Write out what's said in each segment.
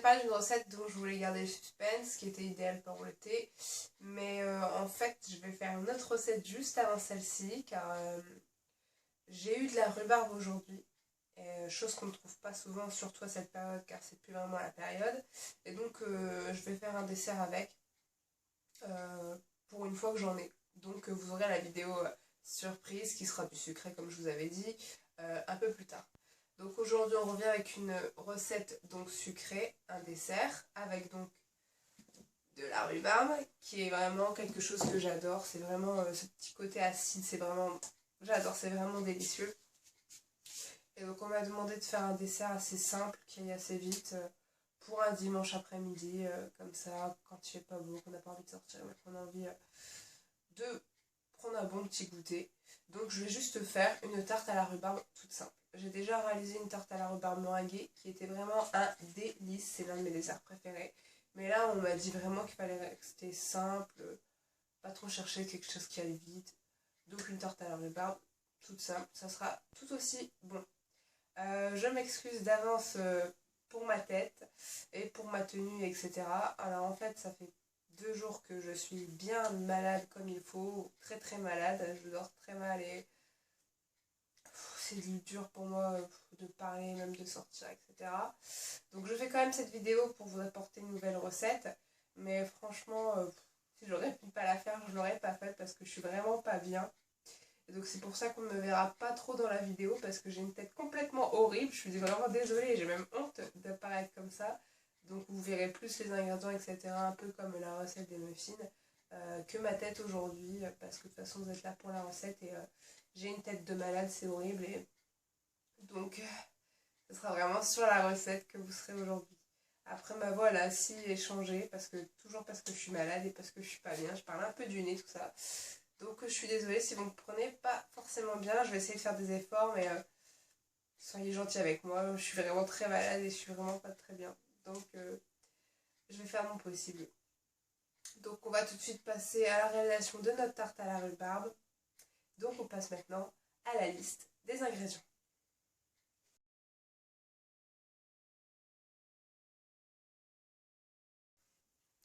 parler d'une recette dont je voulais garder le suspense, qui était idéale pour le thé. Mais en fait, je vais faire une autre recette juste avant celle-ci, car j'ai eu de la rhubarbe aujourd'hui. Chose qu'on ne trouve pas souvent, surtout à cette période, car c'est plus vraiment la période. Et donc, je vais faire un dessert avec, pour une fois que j'en ai. Donc, vous aurez la vidéo surprise, qui sera du sucré, comme je vous avais dit, un peu plus tard. Donc aujourd'hui on revient avec une recette donc sucrée, un dessert, avec donc de la rhubarbe, qui est vraiment quelque chose que j'adore. C'est vraiment ce petit côté acide, c'est vraiment, j'adore, c'est vraiment délicieux. Et donc on m'a demandé de faire un dessert assez simple, qui aille assez vite, pour un dimanche après-midi, comme ça, quand il fait pas beau, qu'on n'a pas envie de sortir, mais qu'on a envie de prendre un bon petit goûter. Donc je vais juste faire une tarte à la rhubarbe toute simple. J'ai déjà réalisé une tarte à la rhubarbe meringuée qui était vraiment un délice, c'est l'un de mes desserts préférés. Mais là on m'a dit vraiment qu'il fallait rester simple, pas trop chercher quelque chose qui allait vite. Donc une tarte à la rhubarbe toute simple, ça sera tout aussi bon. Je m'excuse d'avance pour ma tête et pour ma tenue, etc. Alors en fait ça fait 2 jours que je suis bien malade comme il faut, très très malade, je dors très mal et c'est dur pour moi de parler, même de sortir, etc. Donc je fais quand même cette vidéo pour vous apporter une nouvelle recette, mais franchement, si j'aurais pu pas la faire, je l'aurais pas faite parce que je suis vraiment pas bien. Et donc c'est pour ça qu'on ne me verra pas trop dans la vidéo parce que j'ai une tête complètement horrible, je suis vraiment désolée, j'ai même honte d'apparaître comme ça. Donc vous verrez plus les ingrédients, etc. Un peu comme la recette des muffins, que ma tête aujourd'hui, parce que de toute façon vous êtes là pour la recette et j'ai une tête de malade, c'est horrible. Et donc ce sera vraiment sur la recette que vous serez aujourd'hui. Après ma voix elle a aussi changé, toujours parce que je suis malade et parce que je suis pas bien, je parle un peu du nez, tout ça. Donc je suis désolée si vous ne me prenez pas forcément bien, je vais essayer de faire des efforts, mais soyez gentils avec moi, je suis vraiment très malade et je suis vraiment pas très bien. Donc je vais faire mon possible. Donc on va tout de suite passer à la réalisation de notre tarte à la rhubarbe. Donc on passe maintenant à la liste des ingrédients.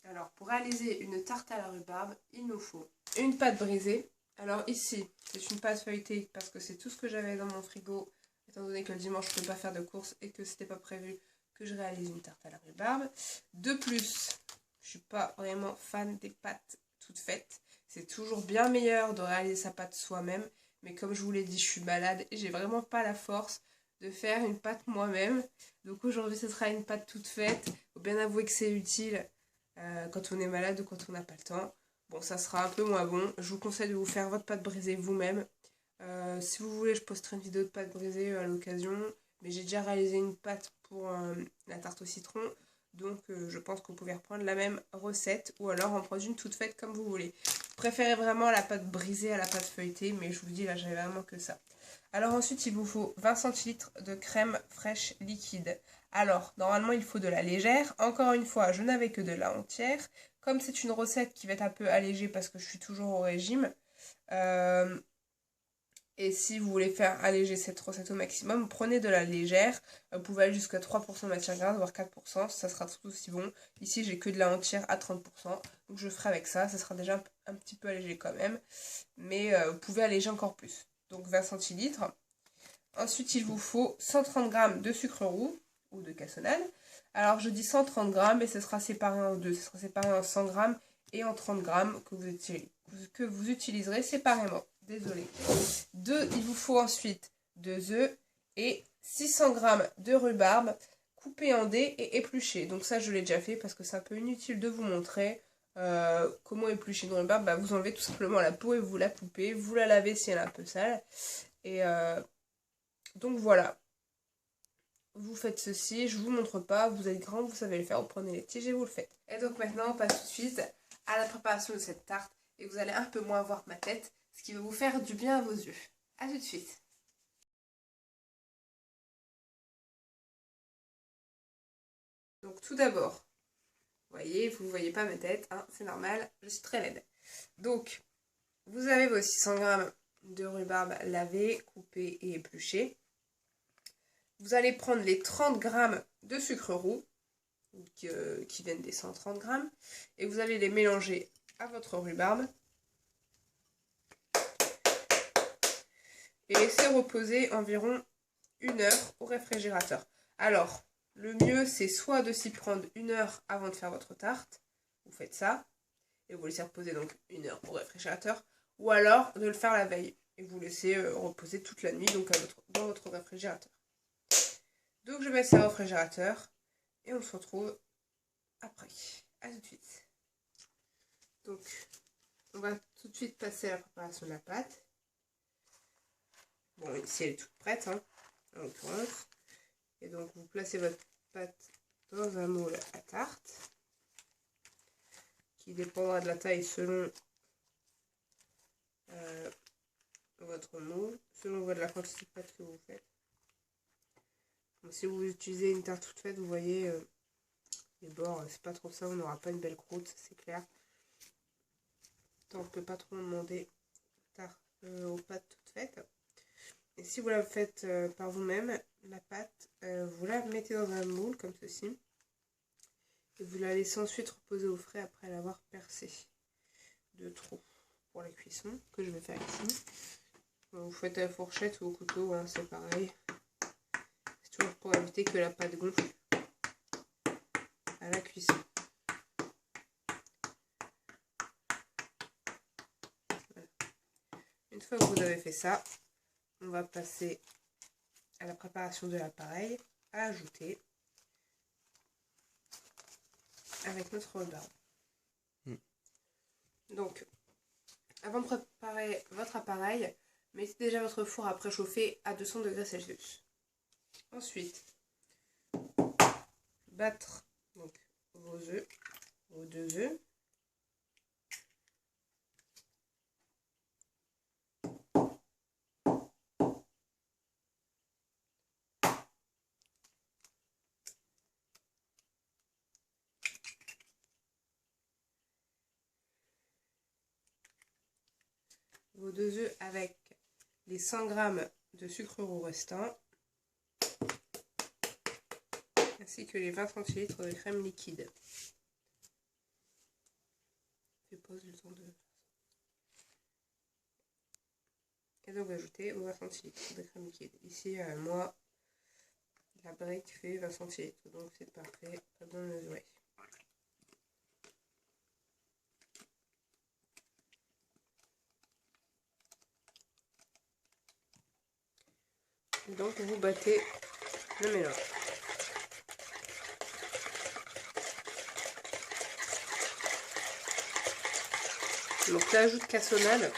Alors pour réaliser une tarte à la rhubarbe, il nous faut une pâte brisée. Alors ici, c'est une pâte feuilletée parce que c'est tout ce que j'avais dans mon frigo, étant donné que le dimanche je ne peux pas faire de courses et que c'était pas prévu que je réalise une tarte à la rhubarbe. De plus, je suis pas vraiment fan des pâtes toutes faites. C'est toujours bien meilleur de réaliser sa pâte soi-même, mais comme je vous l'ai dit, je suis malade et j'ai vraiment pas la force de faire une pâte moi-même. Donc aujourd'hui, ce sera une pâte toute faite. Faut bien avouer que c'est utile quand on est malade ou quand on n'a pas le temps. Bon, ça sera un peu moins bon. Je vous conseille de vous faire votre pâte brisée vous-même. Si vous voulez, je posterai une vidéo de pâte brisée à l'occasion. Mais j'ai déjà réalisé une pâte pour la tarte au citron. Donc je pense que vous pouvez reprendre la même recette ou alors en prendre une toute faite comme vous voulez. Je préférais vraiment la pâte brisée à la pâte feuilletée, mais je vous dis là, j'avais vraiment que ça. Alors ensuite, il vous faut 20 centilitres de crème fraîche liquide. Alors, normalement, il faut de la légère. Encore une fois, je n'avais que de la entière. Comme c'est une recette qui va être un peu allégée parce que je suis toujours au régime, et si vous voulez faire alléger cette recette au maximum, prenez de la légère. Vous pouvez aller jusqu'à 3% de matière grasse, voire 4%, ça sera tout aussi bon. Ici, j'ai que de la entière à 30%, donc je ferai avec ça. Ça sera déjà un petit peu allégé quand même, mais vous pouvez alléger encore plus. Donc 20 centilitres. Ensuite, il vous faut 130 g de sucre roux ou de cassonade. Alors, je dis 130 g, mais ce sera séparé en deux. Ce sera séparé en 100 g et en 30 g que vous utiliserez séparément. Désolée. Il vous faut ensuite 2 œufs et 600 g de rhubarbe coupée en dés et épluchée. Donc ça, je l'ai déjà fait parce que c'est un peu inutile de vous montrer comment éplucher une rhubarbe. Bah, vous enlevez tout simplement la peau et vous la coupez. Vous la lavez si elle est un peu sale. Et donc voilà. Vous faites ceci, je vous montre pas, vous êtes grand, vous savez le faire, vous prenez les tiges et vous le faites. Et donc maintenant, on passe tout de suite à la préparation de cette tarte et vous allez un peu moins voir ma tête, ce qui va vous faire du bien à vos yeux. A tout de suite. Donc tout d'abord, vous voyez pas ma tête, hein, c'est normal, je suis très laide. Donc, vous avez vos 600 g de rhubarbe lavée, coupée et épluchée. Vous allez prendre les 30 g de sucre roux. qui viennent des 130 grammes. Et vous allez les mélanger à votre rhubarbe. Et laisser reposer environ 1 heure au réfrigérateur. Alors, le mieux, c'est soit de s'y prendre 1 heure avant de faire votre tarte. Vous faites ça. Et vous laissez reposer donc 1 heure au réfrigérateur. Ou alors de le faire la veille. Et vous laissez reposer toute la nuit donc dans votre réfrigérateur. Donc je mets ça au réfrigérateur. Et on se retrouve après. A tout de suite. Donc, on va tout de suite passer à la préparation de la pâte. Bon, ici elle est toute prête, hein, en l'occurrence. Et donc vous placez votre pâte dans un moule à tarte, qui dépendra de la taille selon votre moule, selon la quantité de pâte que vous faites. Donc, si vous utilisez une tarte toute faite, vous voyez les bords, c'est pas trop ça, on n'aura pas une belle croûte, c'est clair. Tant que pas trop demander aux pâtes toutes faites. Et si vous la faites par vous-même, la pâte, vous la mettez dans un moule comme ceci. Et vous la laissez ensuite reposer au frais après l'avoir percée de trous pour la cuisson, que je vais faire ici. Vous faites à la fourchette ou au couteau, hein, c'est pareil. C'est toujours pour éviter que la pâte gonfle à la cuisson. Voilà. Une fois que vous avez fait ça, on va passer à la préparation de l'appareil à ajouter avec notre rhubarbe. Donc, avant de préparer votre appareil, mettez déjà votre four à préchauffer à 200 degrés Celsius. Ensuite, battre donc, vos œufs, vos 2 œufs. Vos 2 œufs avec les 100 g de sucre roux restants, ainsi que les 20 centilitres de crème liquide. Je pose le temps de... Et donc vous ajoutez vos 20 centilitres de crème liquide. Ici, moi, la brique fait 20 centilitres, donc c'est parfait, pas besoin de mesurer. Donc vous battez le mélange. Donc l'ajout de cassonade,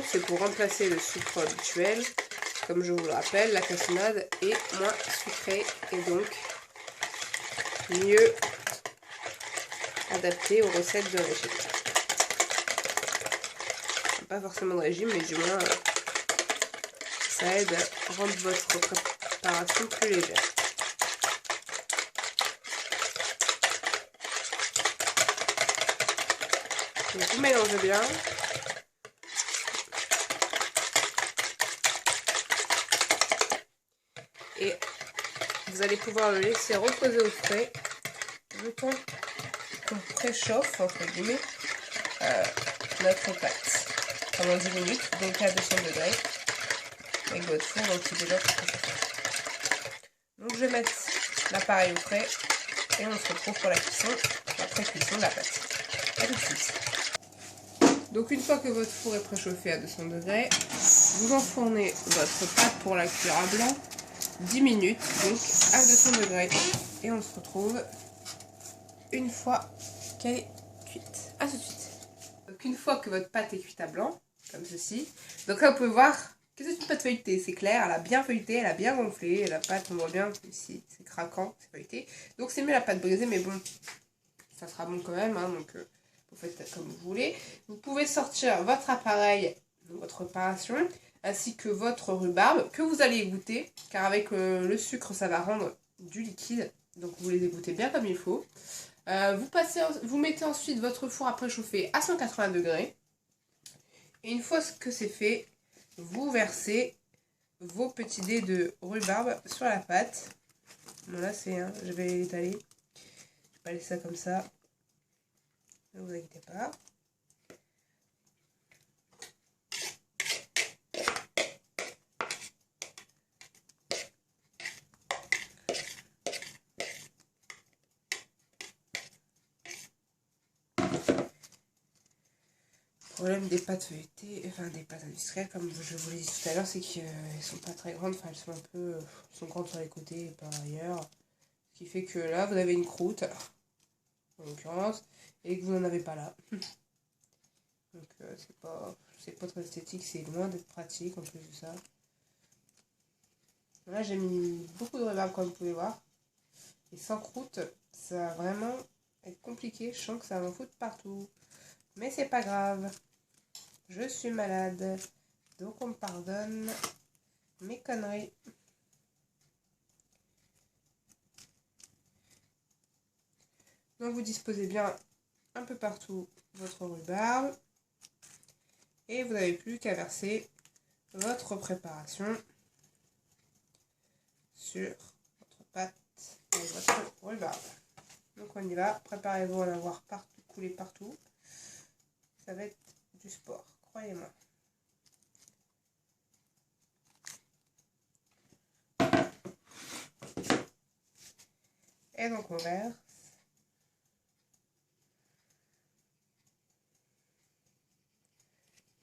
c'est pour remplacer le sucre habituel. Comme je vous le rappelle, la cassonade est moins sucrée et donc mieux adaptée aux recettes de régime. Pas forcément de régime, mais du moins ça aide à rendre votre préparation plus légère. Donc vous mélangez bien. Et vous allez pouvoir le laisser reposer au frais le temps qu'on préchauffe, entre guillemets, notre pâte pendant 10 minutes, donc à 200 degrés, avec votre four, donc qui est déjà préchauffé. Donc je vais mettre l'appareil au frais et on se retrouve pour la cuisson, la pré-cuisson de la pâte. A tout de suite. Donc une fois que votre four est préchauffé à 200 degrés, vous enfournez votre pâte pour la cuire à blanc 10 minutes, donc à 200 degrés. Et on se retrouve une fois qu'elle est cuite. A tout de suite. Donc une fois que votre pâte est cuite à blanc, comme ceci, donc là vous pouvez voir que c'est une pâte feuilletée, c'est clair, elle a bien feuilleté, elle a bien gonflé, et la pâte on voit bien ici, c'est craquant, c'est feuilleté. Donc c'est mieux la pâte brisée, mais bon, ça sera bon quand même, hein, donc vous faites comme vous voulez. Vous pouvez sortir votre appareil, votre préparation, ainsi que votre rhubarbe, que vous allez égoutter, car avec le sucre ça va rendre du liquide, donc vous les égouttez bien comme il faut. Vous mettez ensuite votre four à préchauffer à 180 degrés. Et une fois que c'est fait, vous versez vos petits dés de rhubarbe sur la pâte. Bon là c'est, je vais l'étaler. Je vais pas laisser ça comme ça. Ne vous inquiétez pas. Le problème des pâtes feuilletées, enfin des pâtes industrielles, comme je vous l'ai dit tout à l'heure, c'est qu'elles sont pas très grandes, enfin elles sont un peu, elles sont grandes sur les côtés et par ailleurs. Ce qui fait que là, vous avez une croûte, en l'occurrence, et que vous n'en avez pas là. Donc c'est pas très esthétique, c'est loin d'être pratique en plus de ça. Là j'ai mis beaucoup de rhubarbe comme vous pouvez voir. Et sans croûte, ça va vraiment être compliqué, je sens que ça va m'en foutre partout. Mais c'est pas grave. Je suis malade, donc on me pardonne mes conneries. Donc vous disposez bien un peu partout votre rhubarbe. Et vous n'avez plus qu'à verser votre préparation sur votre pâte et votre rhubarbe. Donc on y va, préparez-vous à en avoir partout, couler partout. Ça va être du sport, croyez-moi. Et donc on verse.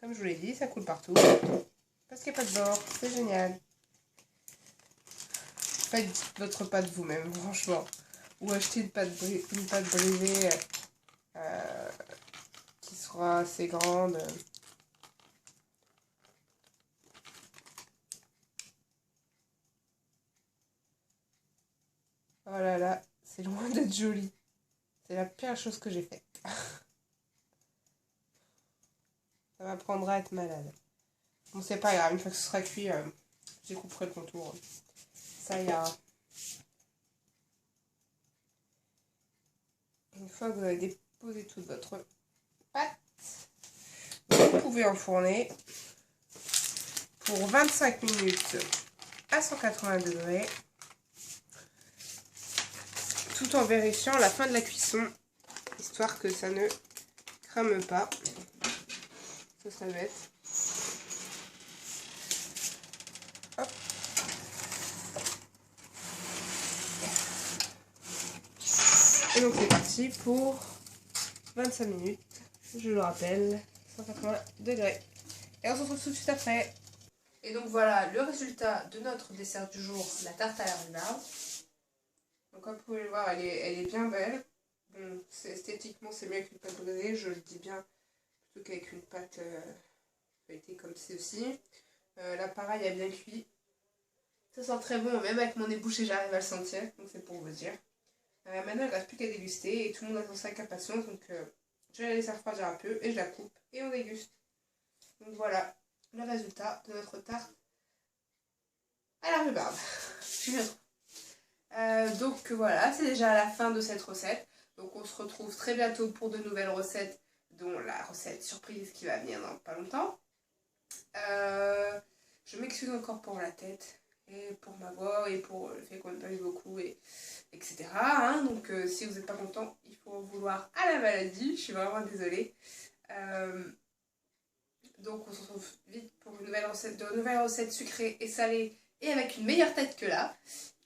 Comme je vous l'ai dit, ça coule partout. Parce qu'il n'y a pas de bord, c'est génial. Faites votre pâte vous-même, franchement. Ou achetez une pâte brisée qui sera assez grande. Oh là là, c'est loin d'être joli. C'est la pire chose que j'ai faite. Ça m'apprendra à être malade. Bon, c'est pas grave, une fois que ce sera cuit, je découperai le contour. Ça ira. Une fois que vous avez déposé toute votre pâte, vous pouvez enfourner pour 25 minutes à 180 degrés, tout en vérifiant la fin de la cuisson, histoire que ça ne crame pas. Ça serait bête. Hop. Et donc c'est parti pour 25 minutes, je le rappelle, 180 degrés. Et on se retrouve tout de suite après. Et donc voilà le résultat de notre dessert du jour, la tarte à la rhubarbe. Donc comme vous pouvez le voir, elle est bien belle. Bon, esthétiquement c'est mieux qu'une pâte brisée, je le dis bien, plutôt qu'avec une pâte feuilletée comme ceci. Là pareil, elle a bien cuit. Ça sent très bon, même avec mon nez bouché j'arrive à le sentir, donc c'est pour vous dire. Maintenant il ne reste plus qu'à déguster et tout le monde a son sac à patience, donc je vais la laisser refroidir un peu et je la coupe et on déguste. Donc voilà le résultat de notre tarte à la rhubarbe. Donc voilà, c'est déjà la fin de cette recette. Donc on se retrouve très bientôt pour de nouvelles recettes, dont la recette surprise qui va venir dans pas longtemps. Je m'excuse encore pour la tête et pour ma voix et pour le fait qu'on n'ait pas eu beaucoup etc. Donc si vous n'êtes pas content, il faut en vouloir à la maladie. Je suis vraiment désolée. Donc on se retrouve vite pour de nouvelles recettes sucrées et salées et avec une meilleure tête que là.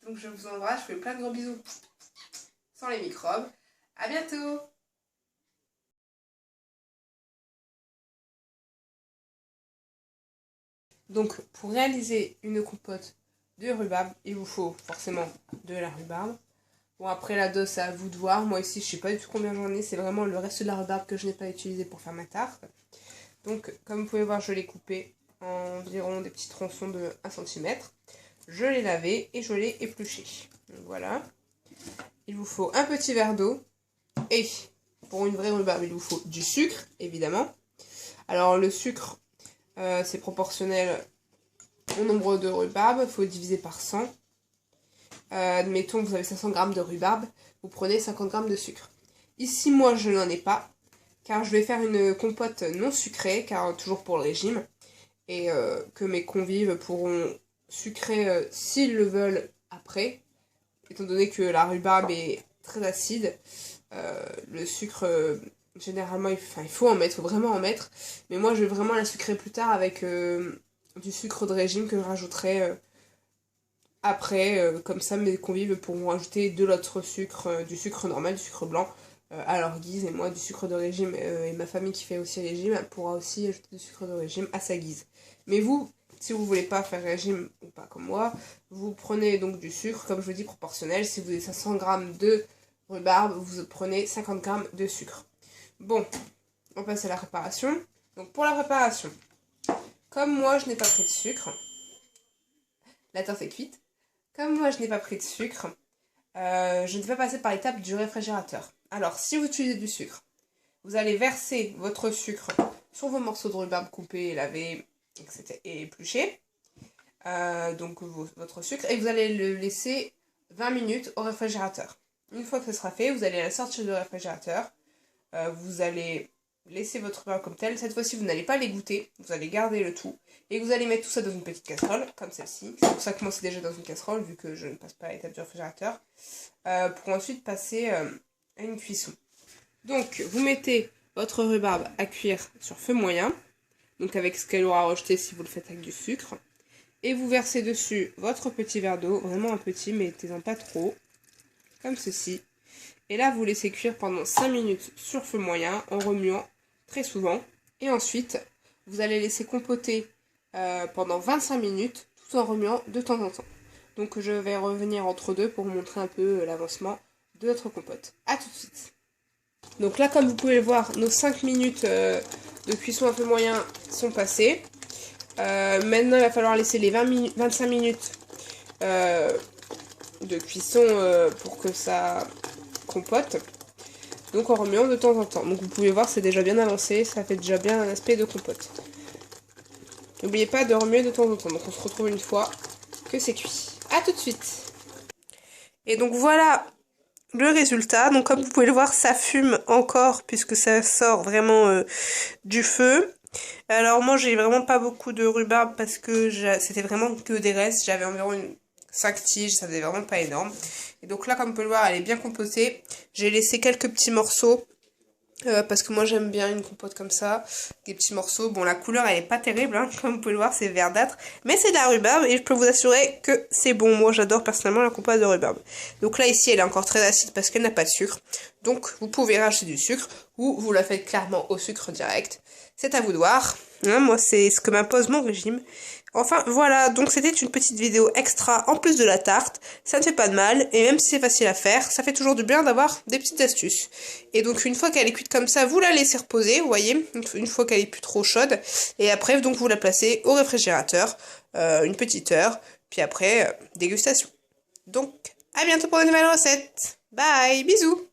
Donc je vous embrasse, je vous fais plein de gros bisous sans les microbes. À bientôt! Donc pour réaliser une compote de rhubarbe, il vous faut forcément de la rhubarbe. Bon après la dose c'est à vous de voir, moi ici je sais pas du tout combien j'en ai, c'est vraiment le reste de la rhubarbe que je n'ai pas utilisé pour faire ma tarte. Donc comme vous pouvez voir je l'ai coupé en environ des petits tronçons de 1 cm. Je l'ai lavé et je l'ai épluché. Donc voilà. Il vous faut un petit verre d'eau et pour une vraie rhubarbe il vous faut du sucre évidemment. Alors le sucre c'est proportionnel au nombre de rhubarbe, il faut diviser par 100. Admettons que vous avez 500 g de rhubarbe, vous prenez 50 g de sucre. Ici moi je n'en ai pas, car je vais faire une compote non sucrée, car toujours pour le régime, et que mes convives pourront sucrer s'ils le veulent après, étant donné que la rhubarbe est très acide. Le sucre, généralement, il faut en mettre, il faut vraiment en mettre. Mais moi, je vais vraiment la sucrer plus tard avec du sucre de régime que je rajouterai après. Comme ça, mes convives pourront ajouter de l'autre sucre, du sucre normal, du sucre blanc, à leur guise. Et moi, du sucre de régime, et ma famille qui fait aussi régime pourra aussi ajouter du sucre de régime à sa guise. Mais vous, si vous voulez pas faire régime ou pas comme moi, vous prenez donc du sucre, comme je vous dis, proportionnel. Si vous avez 500 g de rhubarbe, vous prenez 50 g de sucre. Bon, on passe à la préparation. Donc pour la préparation, comme moi je n'ai pas pris de sucre, la tarte est cuite. Comme moi je n'ai pas pris de sucre, je ne vais pas passer par l'étape du réfrigérateur. Alors si vous utilisez du sucre, vous allez verser votre sucre sur vos morceaux de rhubarbe coupés, lavés, etc. et épluchés. Donc votre sucre, et vous allez le laisser 20 minutes au réfrigérateur. Une fois que ce sera fait, vous allez la sortir du réfrigérateur. Vous allez laisser votre rhubarbe comme tel. Cette fois-ci, vous n'allez pas les goûter. Vous allez garder le tout. Et vous allez mettre tout ça dans une petite casserole, comme celle-ci. C'est pour ça que moi, c'est déjà dans une casserole, vu que je ne passe pas à l'étape du réfrigérateur. Pour ensuite passer à une cuisson. Donc, vous mettez votre rhubarbe à cuire sur feu moyen. Donc, avec ce qu'elle aura rejeté si vous le faites avec du sucre. Et vous versez dessus votre petit verre d'eau. Vraiment un petit, mais mettez-en pas trop. Comme ceci. Et là, vous laissez cuire pendant 5 minutes sur feu moyen, en remuant très souvent. Et ensuite, vous allez laisser compoter pendant 25 minutes, tout en remuant de temps en temps. Donc je vais revenir entre deux pour vous montrer un peu l'avancement de notre compote. A tout de suite. Donc là, comme vous pouvez le voir, nos 5 minutes de cuisson à feu moyen sont passées. Maintenant, il va falloir laisser les 25 minutes de cuisson pour que ça compote, donc en remuant de temps en temps. Donc vous pouvez voir, c'est déjà bien avancé, ça fait déjà bien un aspect de compote. N'oubliez pas de remuer de temps en temps. Donc on se retrouve une fois que c'est cuit. A tout de suite. Et donc voilà le résultat. Donc comme vous pouvez le voir, ça fume encore puisque ça sort vraiment du feu. Alors moi j'ai vraiment pas beaucoup de rhubarbe parce que c'était vraiment que des restes. J'avais environ 5 tiges, ça faisait vraiment pas énorme. Et donc là, comme vous pouvez le voir, elle est bien compotée. J'ai laissé quelques petits morceaux, parce que moi j'aime bien une compote comme ça, des petits morceaux. Bon, la couleur, elle est pas terrible, hein, comme vous pouvez le voir, c'est verdâtre. Mais c'est de la rhubarbe, et je peux vous assurer que c'est bon. Moi, j'adore personnellement la compote de rhubarbe. Donc là, ici, elle est encore très acide parce qu'elle n'a pas de sucre. Donc, vous pouvez rajouter du sucre, ou vous la faites clairement au sucre direct. C'est à vous de voir. Hein, moi, c'est ce que m'impose mon régime. Enfin, voilà, donc c'était une petite vidéo extra en plus de la tarte. Ça ne fait pas de mal, et même si c'est facile à faire, ça fait toujours du bien d'avoir des petites astuces. Et donc, une fois qu'elle est cuite comme ça, vous la laissez reposer, vous voyez, une fois qu'elle est plus trop chaude. Et après, donc, vous la placez au réfrigérateur, une petite heure, puis après, dégustation. Donc, à bientôt pour une nouvelle recette. Bye, bisous!